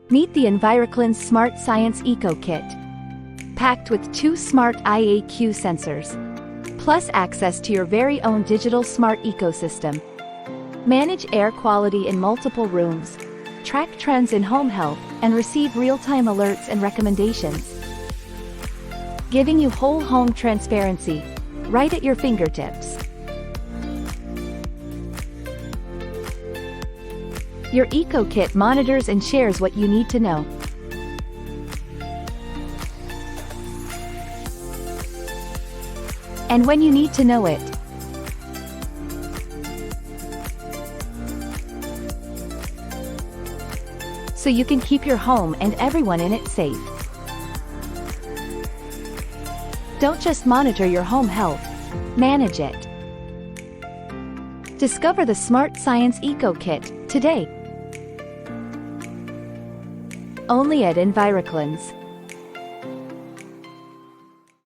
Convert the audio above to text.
Meet the EnviroKlenz Smart Science Eco Kit. Packed with 2 smart IAQ sensors, plus access to your very own digital smart ecosystem. Manage air quality in multiple rooms, track trends in home health, and receive real-time alerts and recommendations. Giving you whole home transparency, right at your fingertips. Your Eco Kit monitors and shares what you need to know. And when you need to know it. So you can keep your home and everyone in it safe. Don't just monitor your home health, manage it. Discover the Smart Science Eco Kit today. Only at EnviroKlenz.